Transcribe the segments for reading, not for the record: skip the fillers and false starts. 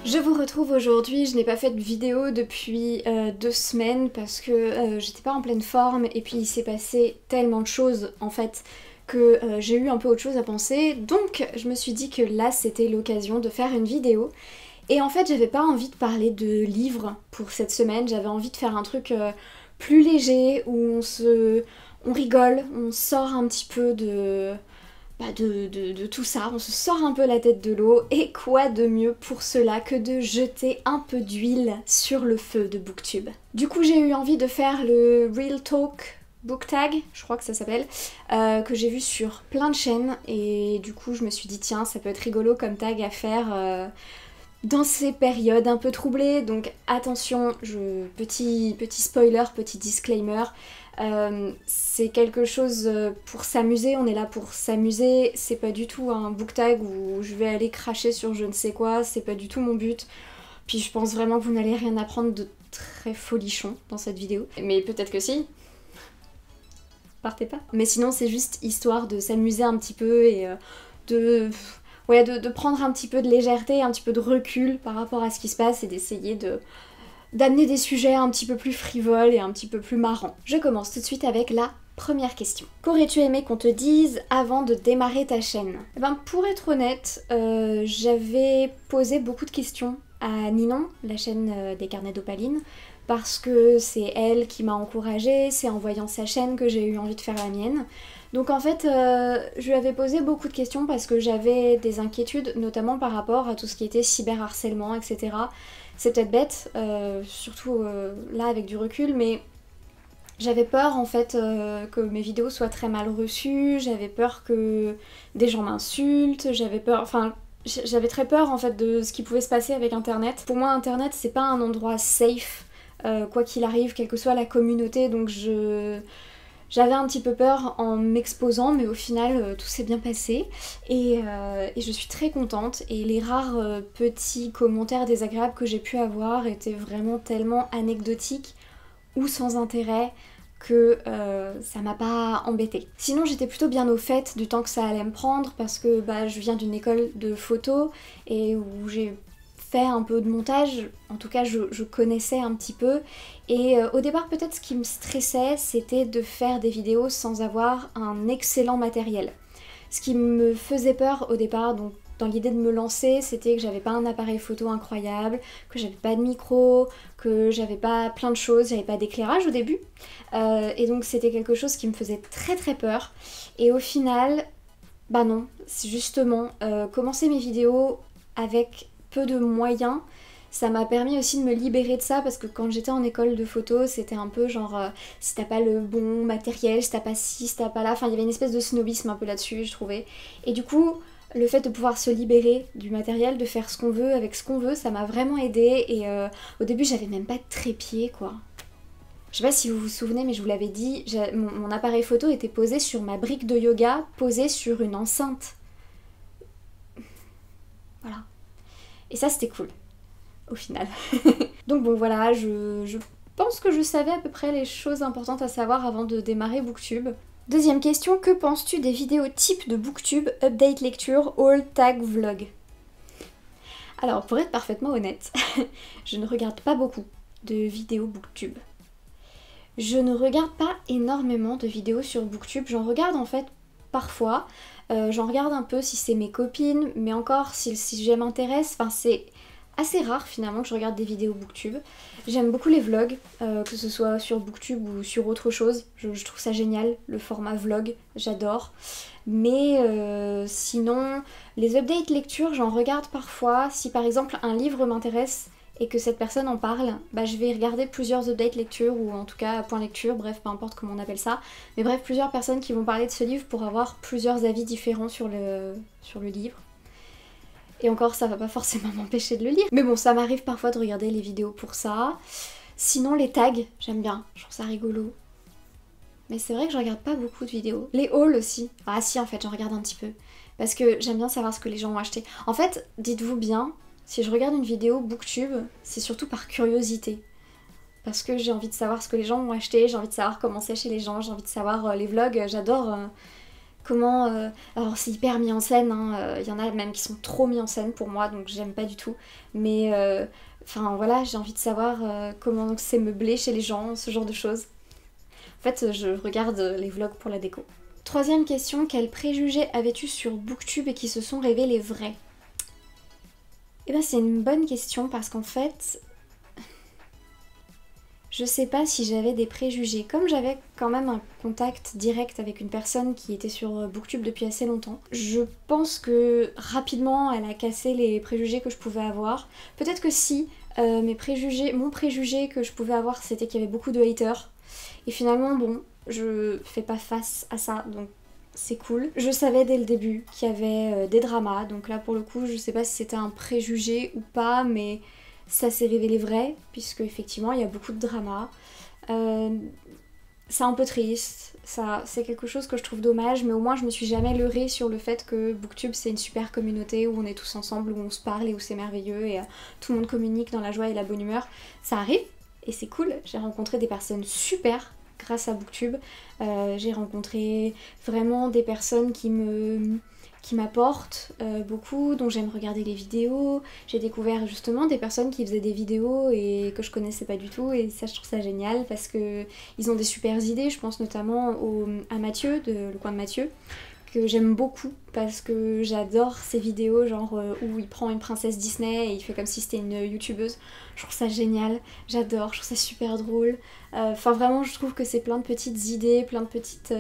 Je vous retrouve aujourd'hui, je n'ai pas fait de vidéo depuis 2 semaines parce que j'étais pas en pleine forme et puis il s'est passé tellement de choses en fait que j'ai eu un peu autre chose à penser, donc je me suis dit que là c'était l'occasion de faire une vidéo. Et en fait j'avais pas envie de parler de livres pour cette semaine, j'avais envie de faire un truc plus léger où on rigole, on sort un petit peu de tout ça, on se sort un peu la tête de l'eau, et quoi de mieux pour cela que de jeter un peu d'huile sur le feu de Booktube. Du coup j'ai eu envie de faire le Real Talk Book Tag, je crois que ça s'appelle, que j'ai vu sur plein de chaînes, et du coup je me suis dit tiens ça peut être rigolo comme tag à faire dans ces périodes un peu troublées, donc attention, petit spoiler, petit disclaimer, c'est quelque chose pour s'amuser, on est là pour s'amuser, c'est pas du tout un book tag où je vais aller cracher sur je ne sais quoi, c'est pas du tout mon but. Puis je pense vraiment que vous n'allez rien apprendre de très folichon dans cette vidéo, mais peut-être que si, partez pas. Mais sinon c'est juste histoire de s'amuser un petit peu et de... ouais, de prendre un petit peu de légèreté, un petit peu de recul par rapport à ce qui se passe et d'essayer d'amener des sujets un petit peu plus frivoles et un petit peu plus marrants. Je commence tout de suite avec la première question. Qu'aurais-tu aimé qu'on te dise avant de démarrer ta chaîne? Eh ben, pour être honnête, j'avais posé beaucoup de questions à Ninon, la chaîne des carnets d'Opaline, parce que c'est elle qui m'a encouragée, c'est en voyant sa chaîne que j'ai eu envie de faire la mienne. Donc en fait, je lui avais posé beaucoup de questions parce que j'avais des inquiétudes, notamment par rapport à tout ce qui était cyberharcèlement, etc. C'est peut-être bête, surtout là avec du recul, mais j'avais peur en fait que mes vidéos soient très mal reçues, j'avais peur que des gens m'insultent, j'avais peur... Enfin, j'avais très peur en fait de ce qui pouvait se passer avec Internet. Pour moi, Internet, c'est pas un endroit safe, quoi qu'il arrive, quelle que soit la communauté, donc j'avais un petit peu peur en m'exposant, mais au final tout s'est bien passé et je suis très contente, et les rares petits commentaires désagréables que j'ai pu avoir étaient vraiment tellement anecdotiques ou sans intérêt que ça m'a pas embêtée. Sinon j'étais plutôt bien au fait du temps que ça allait me prendre parce que je viens d'une école de photo et où j'ai fait un peu de montage, en tout cas je connaissais un petit peu, et au départ peut-être ce qui me stressait c'était de faire des vidéos sans avoir un excellent matériel. Ce qui me faisait peur au départ, donc dans l'idée de me lancer, c'était que j'avais pas un appareil photo incroyable, que j'avais pas de micro, que j'avais pas plein de choses, j'avais pas d'éclairage au début, et donc c'était quelque chose qui me faisait très très peur, et au final, bah non, c'est justement commencer mes vidéos avec peu de moyens, ça m'a permis aussi de me libérer de ça, parce que quand j'étais en école de photo, c'était un peu genre si t'as pas le bon matériel, si t'as pas ci, si t'as pas là, enfin il y avait une espèce de snobisme un peu là-dessus, je trouvais. Et du coup, le fait de pouvoir se libérer du matériel, de faire ce qu'on veut avec ce qu'on veut, ça m'a vraiment aidée, et au début j'avais même pas de trépied quoi. Je sais pas si vous vous souvenez, mais je vous l'avais dit, mon appareil photo était posé sur ma brique de yoga, posé sur une enceinte. Voilà. Et ça c'était cool, au final. Donc bon voilà, je pense que je savais à peu près les choses importantes à savoir avant de démarrer Booktube. Deuxième question, que penses-tu des vidéos type de Booktube, update lecture, haul, tag, vlog? Alors pour être parfaitement honnête, je ne regarde pas beaucoup de vidéos Booktube. Je ne regarde pas énormément de vidéos sur Booktube, j'en regarde en fait parfois, j'en regarde un peu si c'est mes copines, mais encore si le sujet m'intéresse, enfin c'est assez rare finalement que je regarde des vidéos Booktube. J'aime beaucoup les vlogs, que ce soit sur Booktube ou sur autre chose, je trouve ça génial, le format vlog, j'adore. Mais sinon, les updates lecture, j'en regarde parfois, si par exemple un livre m'intéresse et que cette personne en parle, je vais regarder plusieurs updates lecture, ou en tout cas point lecture, bref, peu importe comment on appelle ça. Mais bref, plusieurs personnes qui vont parler de ce livre pour avoir plusieurs avis différents sur le livre. Et encore, ça va pas forcément m'empêcher de le lire. Mais bon, ça m'arrive parfois de regarder les vidéos pour ça. Sinon, les tags, j'aime bien, je trouve ça rigolo. Mais c'est vrai que je regarde pas beaucoup de vidéos. Les hauls aussi. Ah si, en fait, j'en regarde un petit peu. Parce que j'aime bien savoir ce que les gens ont acheté. En fait, dites-vous bien, si je regarde une vidéo Booktube, c'est surtout par curiosité. Parce que j'ai envie de savoir ce que les gens ont acheté, j'ai envie de savoir comment c'est chez les gens, j'ai envie de savoir les vlogs, j'adore comment... alors c'est hyper mis en scène, hein, y en a même qui sont trop mis en scène pour moi, donc j'aime pas du tout. Mais enfin voilà, j'ai envie de savoir comment c'est meublé chez les gens, ce genre de choses. En fait, je regarde les vlogs pour la déco. Troisième question, quels préjugés avais-tu sur Booktube et qui se sont révélés vrais? Eh ben c'est une bonne question parce qu'en fait, je sais pas si j'avais des préjugés. Comme j'avais quand même un contact direct avec une personne qui était sur Booktube depuis assez longtemps, je pense que rapidement elle a cassé les préjugés que je pouvais avoir. Peut-être que si, mon préjugé que je pouvais avoir c'était qu'il y avait beaucoup de haters. Et finalement bon, je fais pas face à ça, donc c'est cool. Je savais dès le début qu'il y avait des dramas, donc là pour le coup je sais pas si c'était un préjugé ou pas, mais ça s'est révélé vrai, puisque effectivement il y a beaucoup de dramas. C'est un peu triste, ça, c'est quelque chose que je trouve dommage, mais au moins je me suis jamais leurrée sur le fait que Booktube c'est une super communauté où on est tous ensemble, où on se parle et où c'est merveilleux et tout le monde communique dans la joie et la bonne humeur. Ça arrive et c'est cool, j'ai rencontré des personnes super grâce à Booktube. J'ai rencontré vraiment des personnes qui m'apportent beaucoup, dont j'aime regarder les vidéos. J'ai découvert justement des personnes qui faisaient des vidéos et que je connaissais pas du tout, et ça je trouve ça génial parce que ils ont des super idées. Je pense notamment à Mathieu, de Le Coin de Mathieu, que j'aime beaucoup parce que j'adore ses vidéos genre où il prend une princesse Disney et il fait comme si c'était une youtubeuse. Je trouve ça génial, j'adore, je trouve ça super drôle. Enfin vraiment je trouve que c'est plein de petites idées, plein de petites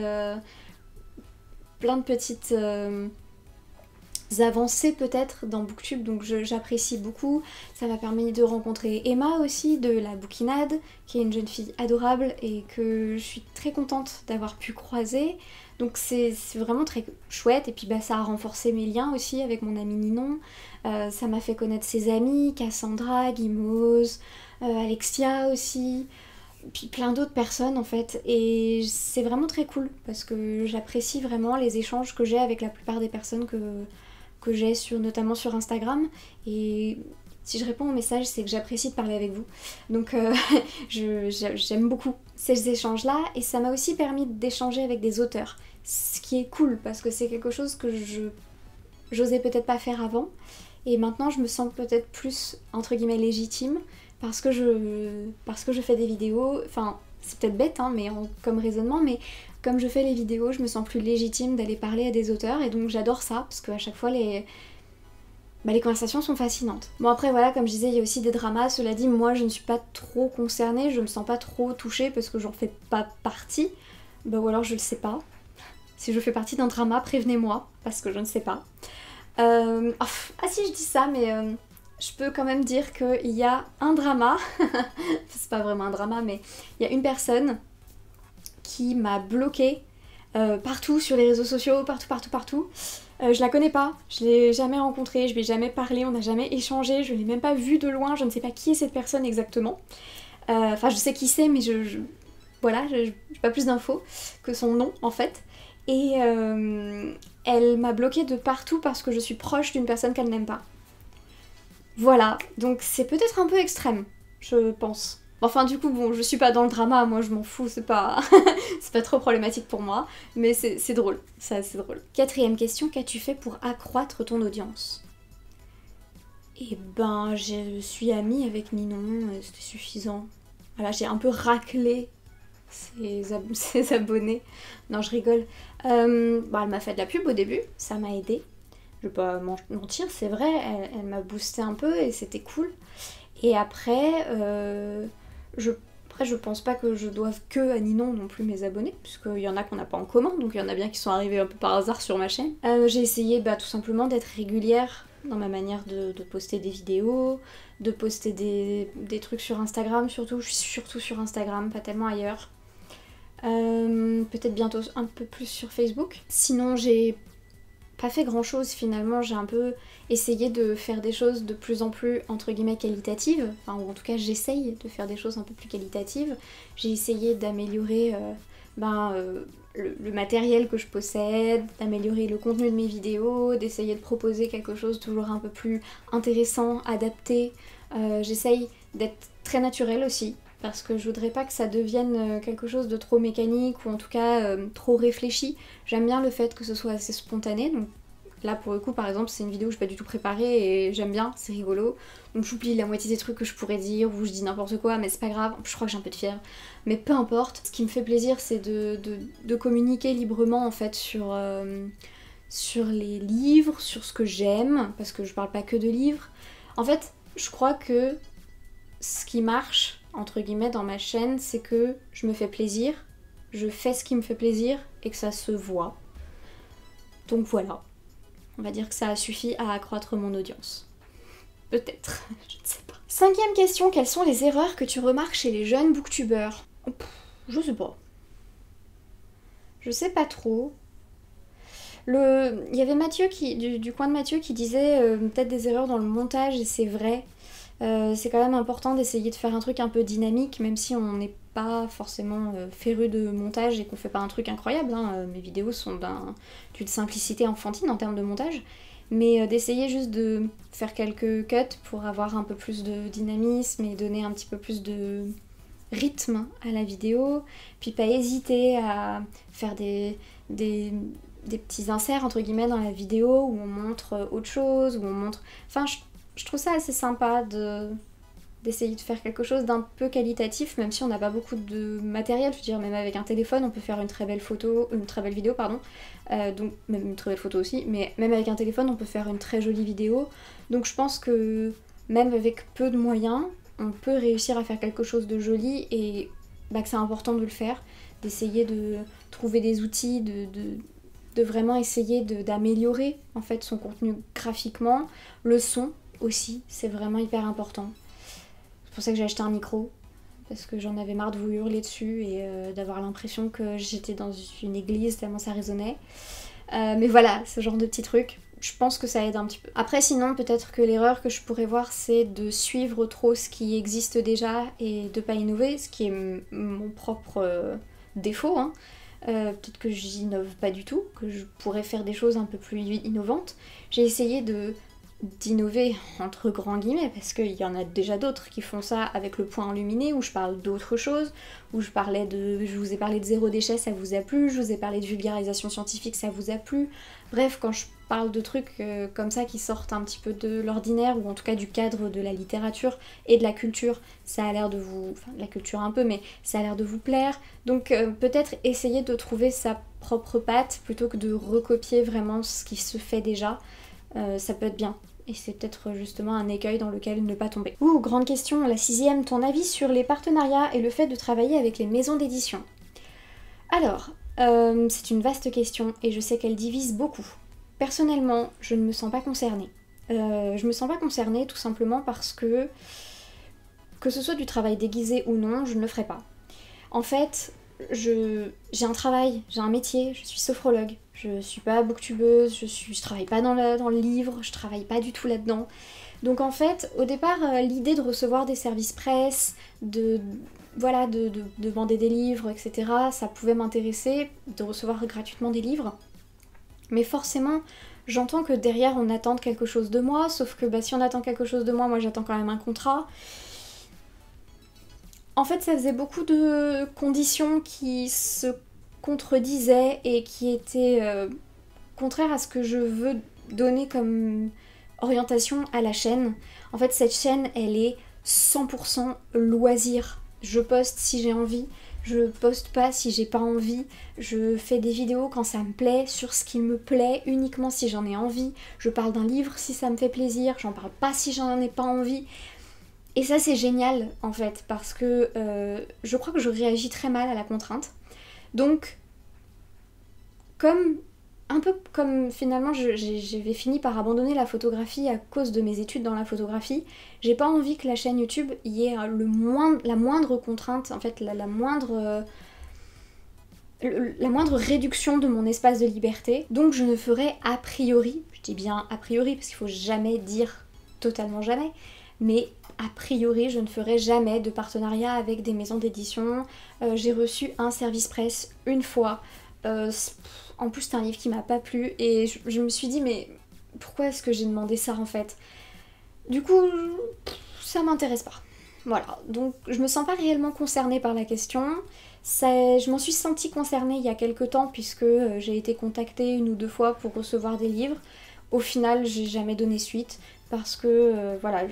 avancées peut-être dans Booktube, donc j'apprécie beaucoup. Ça m'a permis de rencontrer Emma aussi de la Bouquinade, qui est une jeune fille adorable et que je suis très contente d'avoir pu croiser. Donc c'est vraiment très chouette, et puis bah, ça a renforcé mes liens aussi avec mon ami Ninon. Ça m'a fait connaître ses amis, Cassandra, Guimauze, Alexia aussi, puis plein d'autres personnes en fait, et c'est vraiment très cool parce que j'apprécie vraiment les échanges que j'ai avec la plupart des personnes que j'ai notamment sur Instagram. Et si je réponds au message, c'est que j'apprécie de parler avec vous. Donc j'aime beaucoup ces échanges-là, et ça m'a aussi permis d'échanger avec des auteurs, ce qui est cool parce que c'est quelque chose que j'osais peut-être pas faire avant, et maintenant je me sens peut-être plus entre guillemets légitime parce que je fais des vidéos. Enfin c'est peut-être bête hein, mais comme raisonnement, mais comme je fais les vidéos, je me sens plus légitime d'aller parler à des auteurs, et donc j'adore ça parce qu'à chaque fois les conversations sont fascinantes. Bon après voilà, comme je disais, il y a aussi des dramas. Cela dit, moi je ne suis pas trop concernée, je me sens pas trop touchée parce que j'en fais pas partie. Bah ou alors je le sais pas. Si je fais partie d'un drama, prévenez-moi, parce que je ne sais pas. Ah si, je dis ça, mais je peux quand même dire qu'il y a un drama. C'est pas vraiment un drama, mais il y a une personne qui m'a bloquée partout sur les réseaux sociaux, partout. Je la connais pas, je l'ai jamais rencontrée, je lui ai jamais parlé, on n'a jamais échangé, je l'ai même pas vue de loin, je ne sais pas qui est cette personne exactement. Enfin je sais qui c'est, mais voilà, j'ai pas plus d'infos que son nom en fait. Et elle m'a bloquée de partout parce que je suis proche d'une personne qu'elle n'aime pas. Voilà, donc c'est peut-être un peu extrême, je pense. Enfin du coup bon, je suis pas dans le drama, moi je m'en fous, c'est pas c'est pas trop problématique pour moi, mais c'est drôle, c'est assez drôle. Quatrième question, qu'as-tu fait pour accroître ton audience? Eh ben je suis amie avec Ninon, c'était suffisant. Voilà, j'ai un peu raclé ses abonnés. Non je rigole. Elle m'a fait de la pub au début, ça m'a aidé. Je vais pas mentir, c'est vrai, elle m'a boosté un peu et c'était cool. Et après, je pense pas que je doive que à Ninon non plus mes abonnés, puisqu'il y en a qu'on n'a pas en commun, donc il y en a bien qui sont arrivés un peu par hasard sur ma chaîne. J'ai essayé tout simplement d'être régulière dans ma manière de poster des vidéos, de poster des trucs sur Instagram surtout. Je suis surtout sur Instagram, pas tellement ailleurs. Peut-être bientôt un peu plus sur Facebook. Sinon j'ai pas fait grand chose finalement, j'ai un peu essayé de faire des choses de plus en plus entre guillemets qualitatives, enfin ou en tout cas j'essaye de faire des choses un peu plus qualitatives. J'ai essayé d'améliorer le matériel que je possède, d'améliorer le contenu de mes vidéos, d'essayer de proposer quelque chose toujours un peu plus intéressant, adapté. J'essaye d'être très naturelle aussi, parce que je voudrais pas que ça devienne quelque chose de trop mécanique ou en tout cas trop réfléchi. J'aime bien le fait que ce soit assez spontané, donc là pour le coup par exemple c'est une vidéo que je n'ai pas du tout préparée et j'aime bien, c'est rigolo. Donc j'oublie la moitié des trucs que je pourrais dire ou je dis n'importe quoi mais c'est pas grave, je crois que j'ai un peu de fièvre. Mais peu importe, ce qui me fait plaisir c'est de communiquer librement en fait sur les livres, sur ce que j'aime, parce que je parle pas que de livres. En fait, je crois que ce qui marche, entre guillemets, dans ma chaîne, c'est que je me fais plaisir, je fais ce qui me fait plaisir et que ça se voit. Donc voilà, on va dire que ça a suffi à accroître mon audience. Peut-être, je ne sais pas. 5e question, quelles sont les erreurs que tu remarques chez les jeunes booktubeurs? Je sais pas. Je sais pas trop. Il y avait Mathieu du coin de Mathieu qui disait peut-être des erreurs dans le montage et c'est vrai. C'est quand même important d'essayer de faire un truc un peu dynamique même si on n'est pas forcément féru de montage et qu'on fait pas un truc incroyable. Hein. Mes vidéos sont d'une simplicité enfantine en termes de montage. Mais d'essayer juste de faire quelques cuts pour avoir un peu plus de dynamisme et donner un petit peu plus de rythme à la vidéo. Puis pas hésiter à faire des petits inserts entre guillemets dans la vidéo où on montre autre chose, où on montre... Enfin, je trouve ça assez sympa d'essayer de faire quelque chose d'un peu qualitatif, même si on n'a pas beaucoup de matériel. Je veux dire, même avec un téléphone, on peut faire une très belle vidéo, pardon. Donc, même une très belle photo aussi, mais même avec un téléphone, on peut faire une très jolie vidéo. Donc je pense que même avec peu de moyens, on peut réussir à faire quelque chose de joli et que c'est important de le faire, d'essayer de trouver des outils, de vraiment essayer d'améliorer en fait son contenu graphiquement. Le son aussi, c'est vraiment hyper important. C'est pour ça que j'ai acheté un micro, parce que j'en avais marre de vous hurler dessus et d'avoir l'impression que j'étais dans une église tellement ça résonnait. Mais voilà, ce genre de petits trucs, je pense que ça aide un petit peu. Après sinon, peut-être que l'erreur que je pourrais voir, c'est de suivre trop ce qui existe déjà et de pas innover, ce qui est mon propre défaut, hein. Peut-être que j'innove pas du tout, que je pourrais faire des choses un peu plus innovantes. J'ai essayé d'innover entre grands guillemets parce qu'il y en a déjà d'autres qui font ça avec le point enluminé où je parle d'autres choses, où je vous ai parlé de zéro déchet, ça vous a plu, je vous ai parlé de vulgarisation scientifique, ça vous a plu. Bref, quand je parle de trucs comme ça qui sortent un petit peu de l'ordinaire ou en tout cas du cadre de la littérature et de la culture, ça a l'air de vous... Enfin, la culture un peu, mais ça a l'air de vous plaire. Donc peut-être essayer de trouver sa propre patte plutôt que de recopier vraiment ce qui se fait déjà. Ça peut être bien. Et c'est peut-être justement un écueil dans lequel ne pas tomber. Grande question, la 6e, ton avis sur les partenariats et le fait de travailler avec les maisons d'édition? Alors, c'est une vaste question et je sais qu'elle divise beaucoup. Personnellement, je ne me sens pas concernée. Je me sens pas concernée tout simplement parce que ce soit du travail déguisé ou non, je ne le ferai pas. En fait, j'ai un travail, j'ai un métier, je suis sophrologue, je suis pas booktubeuse, je travaille pas dans le livre, je travaille pas du tout là-dedans. Donc en fait, au départ, l'idée de recevoir des services presse, de vendre des livres, etc., ça pouvait m'intéresser, de recevoir gratuitement des livres. Mais forcément, j'entends que derrière on attend quelque chose de moi, sauf que si on attend quelque chose de moi j'attends quand même un contrat. En fait, ça faisait beaucoup de conditions qui se contredisaient et qui étaient contraires à ce que je veux donner comme orientation à la chaîne. En fait, cette chaîne, elle est 100% loisir. Je poste si j'ai envie, je poste pas si j'ai pas envie, je fais des vidéos quand ça me plaît, sur ce qui me plaît, uniquement si j'en ai envie, je parle d'un livre si ça me fait plaisir, j'en parle pas si j'en ai pas envie. Et ça c'est génial en fait, parce que je crois que je réagis très mal à la contrainte. Donc, un peu comme finalement j'avais fini par abandonner la photographie à cause de mes études dans la photographie, j'ai pas envie que la chaîne YouTube y ait la moindre contrainte, en fait la moindre réduction de mon espace de liberté. Donc je ne ferai a priori, je dis bien a priori parce qu'il faut jamais dire totalement jamais, mais a priori je ne ferai jamais de partenariat avec des maisons d'édition. J'ai reçu un service presse une fois. En plus, c'est un livre qui m'a pas plu et je me suis dit, mais pourquoi est-ce que j'ai demandé ça en fait? Du coup, ça m'intéresse pas. Voilà, donc je me sens pas réellement concernée par la question. Je m'en suis sentie concernée il y a quelques temps puisque j'ai été contactée 1 ou 2 fois pour recevoir des livres. Au final, j'ai jamais donné suite parce que voilà,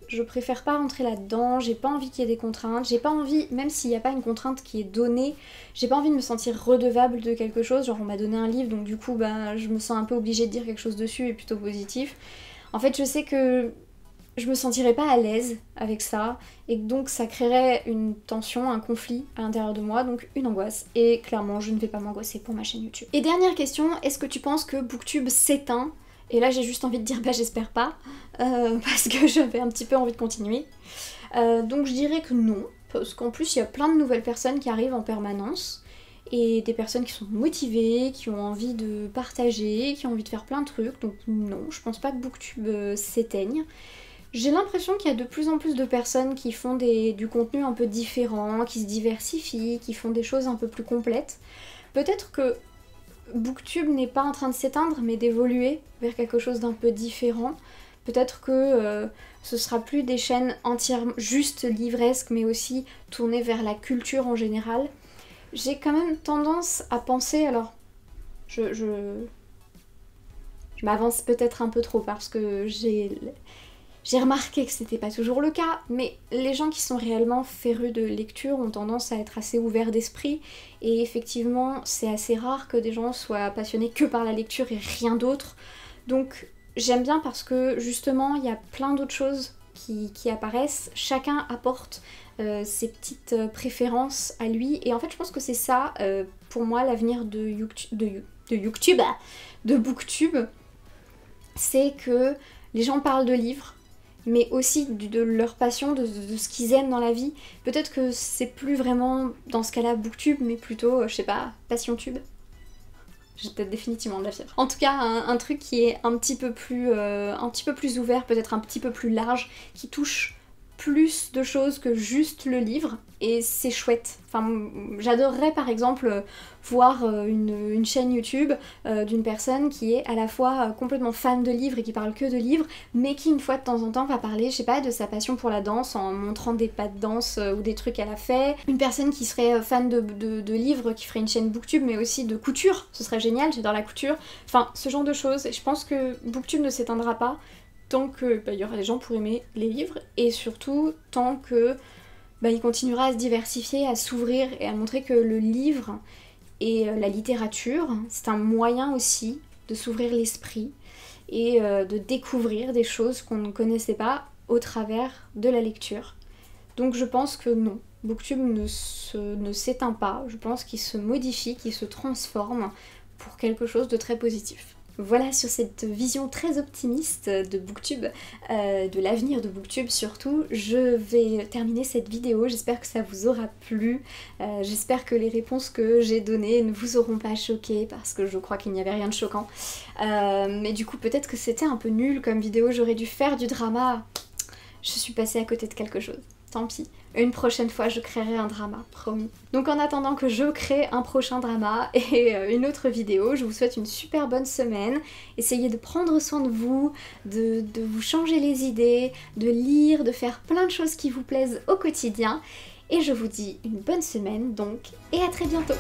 je préfère pas rentrer là-dedans, j'ai pas envie qu'il y ait des contraintes, j'ai pas envie, même s'il n'y a pas une contrainte qui est donnée, j'ai pas envie de me sentir redevable de quelque chose, genre on m'a donné un livre donc du coup bah, je me sens un peu obligée de dire quelque chose dessus et plutôt positif. En fait je sais que je me sentirais pas à l'aise avec ça et donc ça créerait une tension, un conflit à l'intérieur de moi, donc une angoisse. Et clairement, je ne vais pas m'angoisser pour ma chaîne YouTube. Et dernière question, est-ce que tu penses que Booktube s'éteint? Et là j'ai juste envie de dire bah j'espère pas, parce que j'avais un petit peu envie de continuer. Donc je dirais que non, parce qu'en plus il y a plein de nouvelles personnes qui arrivent en permanence. Et des personnes qui sont motivées, qui ont envie de partager, qui ont envie de faire plein de trucs. Donc non, je pense pas que Booktube s'éteigne. J'ai l'impression qu'il y a de plus en plus de personnes qui font du contenu un peu différent, qui se diversifient, qui font des choses un peu plus complètes. Peut-être que Booktube n'est pas en train de s'éteindre, mais d'évoluer vers quelque chose d'un peu différent. Peut-être que ce sera plus des chaînes entièrement juste livresques, mais aussi tournées vers la culture en général. J'ai quand même tendance à penser, alors je m'avance peut-être un peu trop parce que j'ai remarqué que c'était pas toujours le cas, mais les gens qui sont réellement férus de lecture ont tendance à être assez ouverts d'esprit, et effectivement c'est assez rare que des gens soient passionnés que par la lecture et rien d'autre. Donc j'aime bien parce que justement il y a plein d'autres choses qui apparaissent, chacun apporte ses petites préférences à lui, et en fait je pense que c'est ça pour moi l'avenir de Booktube, c'est que les gens parlent de livres, mais aussi de leur passion, de ce qu'ils aiment dans la vie. Peut-être que c'est plus vraiment dans ce cas-là Booktube, mais plutôt, je sais pas, PassionTube. J'ai peut-être définitivement de la fièvre. En tout cas, un truc qui est un petit peu plus ouvert, peut-être un petit peu plus large, qui touche plus de choses que juste le livre, et c'est chouette. Enfin, j'adorerais par exemple voir une chaîne YouTube d'une personne qui est à la fois complètement fan de livres et qui parle que de livres, mais qui une fois de temps en temps va parler, je sais pas, de sa passion pour la danse en montrant des pas de danse ou des trucs qu'elle a fait. Une personne qui serait fan de livres, qui ferait une chaîne Booktube, mais aussi de couture, ce serait génial, j'adore la couture. Enfin, ce genre de choses. Et je pense que Booktube ne s'éteindra pas tant que y aura des gens pour aimer les livres, et surtout tant que il continuera à se diversifier, à s'ouvrir et à montrer que le livre et la littérature, c'est un moyen aussi de s'ouvrir l'esprit et de découvrir des choses qu'on ne connaissait pas au travers de la lecture. Donc je pense que non, Booktube ne s'éteint pas, je pense qu'il se modifie, qu'il se transforme pour quelque chose de très positif. Voilà, sur cette vision très optimiste de Booktube, de l'avenir de Booktube surtout, je vais terminer cette vidéo. J'espère que ça vous aura plu, j'espère que les réponses que j'ai données ne vous auront pas choqué, parce que je crois qu'il n'y avait rien de choquant. Mais du coup peut-être que c'était un peu nul comme vidéo, j'aurais dû faire du drama. Je suis passée à côté de quelque chose. Tant pis. Une prochaine fois, je créerai un drama, promis. Donc en attendant que je crée un prochain drama et une autre vidéo, je vous souhaite une super bonne semaine. Essayez de prendre soin de vous, de vous changer les idées, de lire, de faire plein de choses qui vous plaisent au quotidien. Et je vous dis une bonne semaine donc, et à très bientôt.